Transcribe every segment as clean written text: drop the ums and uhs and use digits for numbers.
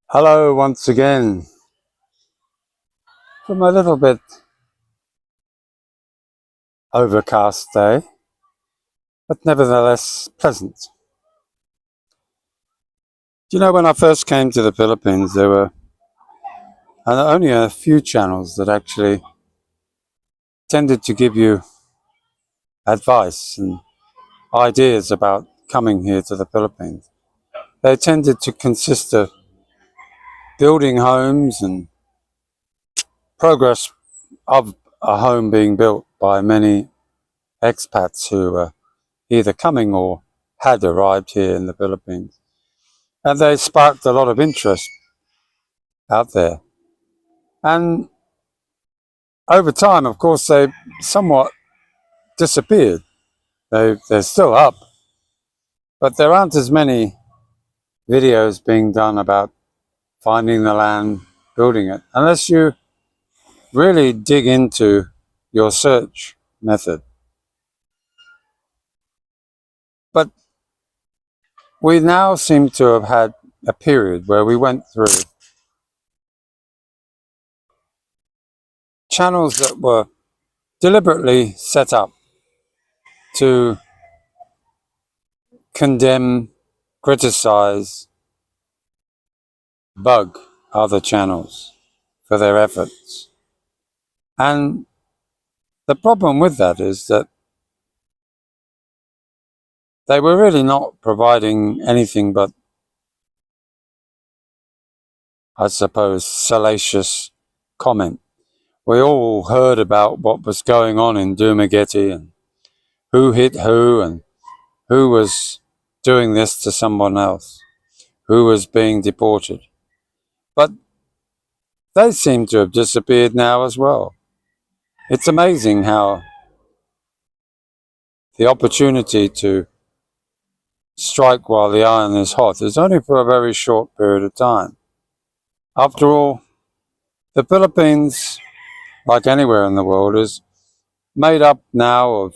Hello once again from a little bit overcast day, but nevertheless pleasant. Do you know, when I first came to the Philippines, there were only a few channels that actually tended to give you advice and ideas about coming here to the Philippines. They tended to consist of building homes and progress of a home being built by many expats who were either coming or had arrived here in the Philippines. And they sparked a lot of interest out there. And over time, of course, they somewhat disappeared. They're still up, but there aren't as many videos being done about finding the land, building it, unless you really dig into your search method. But we now seem to have had a period where we went through channels that were deliberately set up to condemn, criticize, bug other channels for their efforts. And the problem with that is that they were really not providing anything but, I suppose, salacious comment. We all heard about what was going on in Dumaguete and who hit who and who was doing this to someone else, who was being deported. But they seem to have disappeared now as well. It's amazing how the opportunity to strike while the iron is hot is only for a very short period of time. After all, the Philippines, like anywhere in the world, is made up now of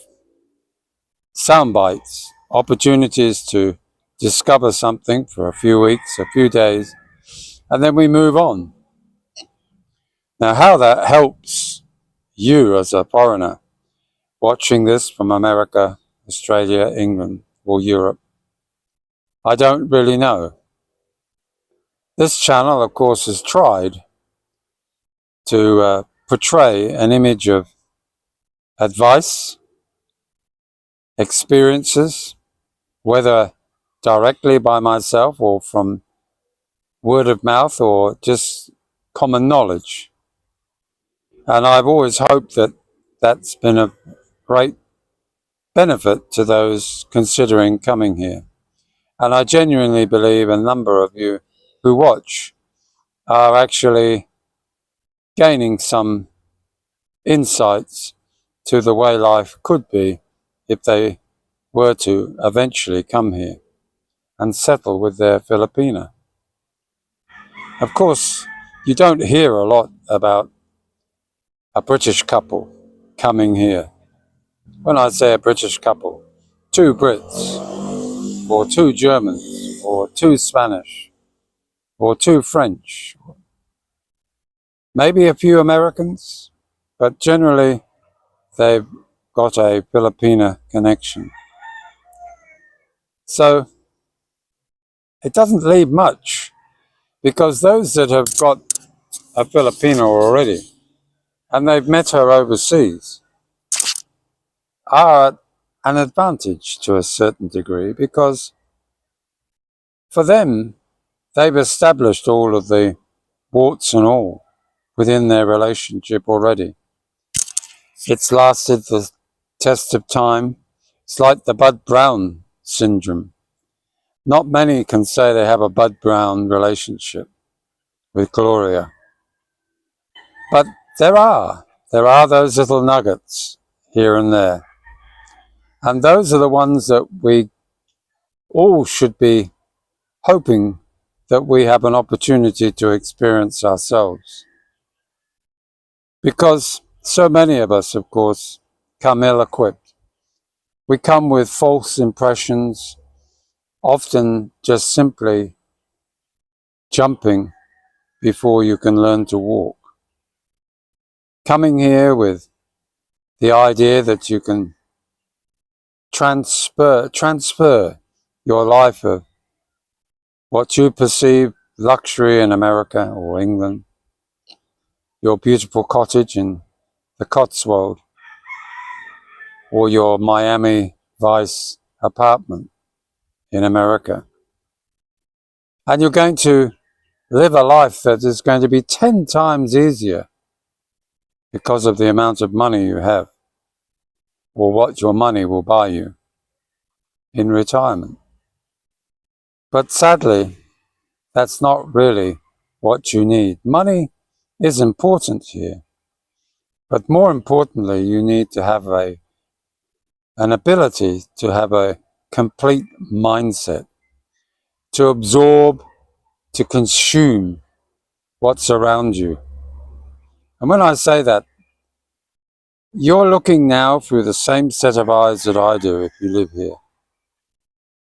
sound bites, opportunities to discover something for a few weeks, a few days, and then we move on. Now, how that helps you as a foreigner watching this from America, Australia, England, or Europe, I don't really know. This channel, of course, has tried to portray an image of advice, experiences, whether directly by myself or from word of mouth or just common knowledge. And I've always hoped that that's been a great benefit to those considering coming here. And I genuinely believe a number of you who watch are actually gaining some insights to the way life could be if they were to eventually come here and settle with their Filipina. Of course, you don't hear a lot about a British couple coming here. When I say a British couple, two Brits, or two Germans, or two Spanish, or two French, maybe a few Americans, but generally they've got a Filipina connection. So it doesn't leave much, because those that have got a Filipina already and they've met her overseas are at an advantage to a certain degree, because for them they've established all of the warts and all within their relationship already. It's lasted the test of time. It's like the Bud Brown syndrome. Not many can say they have a Bud Brown relationship with Gloria. But there are those little nuggets here and there. And those are the ones that we all should be hoping that we have an opportunity to experience ourselves. Because so many of us, of course, come ill-equipped. We come with false impressions, often just simply jumping before you can learn to walk. Coming here with the idea that you can transfer your life of what you perceive luxury in America or England, your beautiful cottage in the Cotswold, or your Miami Vice apartment in America. And you're going to live a life that is going to be 10 times easier because of the amount of money you have, or what your money will buy you in retirement. But sadly, that's not really what you need. Money is important here, but more importantly, you need to have an ability to have a complete mindset, to absorb, to consume what's around you. And when I say that, you're looking now through the same set of eyes that I do if you live here.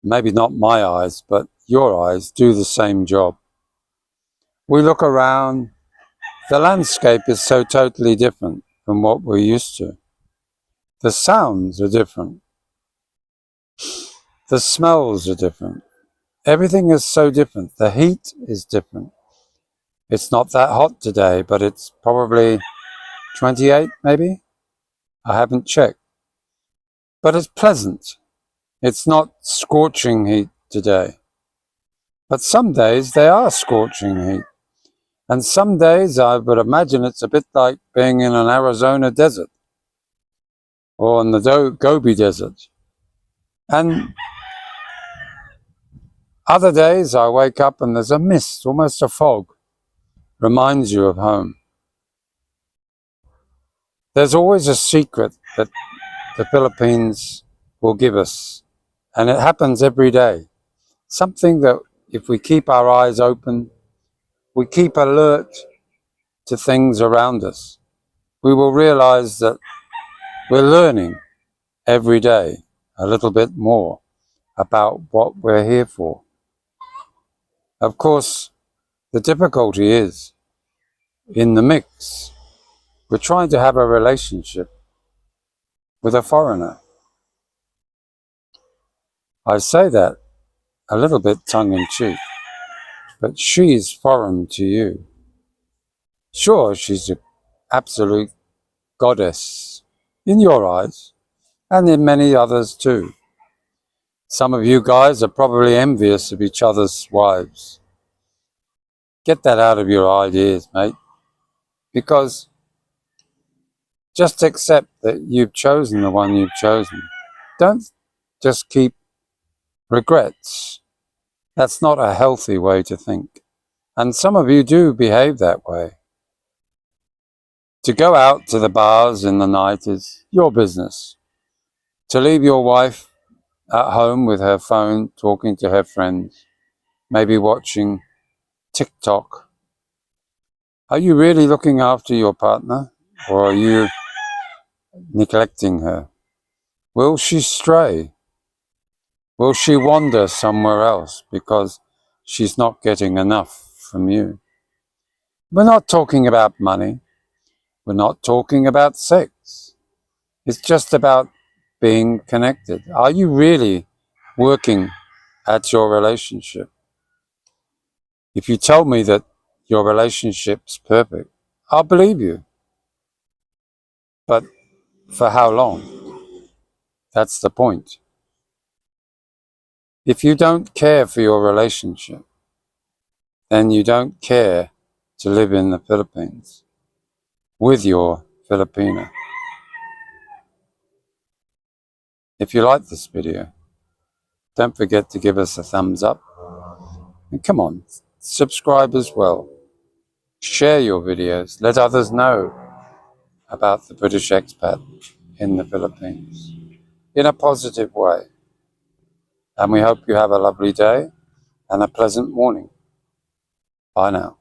Maybe not my eyes, but your eyes do the same job. We look around, the landscape is so totally different from what we're used to. The sounds are different. The smells are different. Everything is so different. The heat is different. It's not that hot today, but it's probably 28 maybe. I haven't checked. But it's pleasant. It's not scorching heat today. But some days they are scorching heat. And some days I would imagine it's a bit like being in an Arizona desert or in the Gobi Desert. And other days I wake up and there's a mist, almost a fog, reminds you of home. There's always a secret that the Philippines will give us, and it happens every day. Something that if we keep our eyes open, we keep alert to things around us, we will realize that we're learning every day a little bit more about what we're here for. Of course, the difficulty is in the mix. We're trying to have a relationship with a foreigner. I say that a little bit tongue-in-cheek, but she's foreign to you. Sure, she's an absolute goddess in your eyes, and in many others too. Some of you guys are probably envious of each other's wives. Get that out of your ideas, mate, because just accept that you've chosen the one you've chosen. Don't just keep regrets. That's not a healthy way to think. And some of you do behave that way. To go out to the bars in the night is your business. To leave your wife at home with her phone, talking to her friends, maybe watching TikTok. Are you really looking after your partner, or are you neglecting her? Will she stray? Will she wander somewhere else because she's not getting enough from you? We're not talking about money. We're not talking about sex. It's just about being connected. Are you really working at your relationship? If you tell me that your relationship's perfect, I'll believe you. But for how long? That's the point. If you don't care for your relationship, then you don't care to live in the Philippines with your Filipina. If you like this video, don't forget to give us a thumbs up. And come on, subscribe as well. Share your videos. Let others know about the British expat in the Philippines in a positive way. And we hope you have a lovely day and a pleasant morning. Bye now.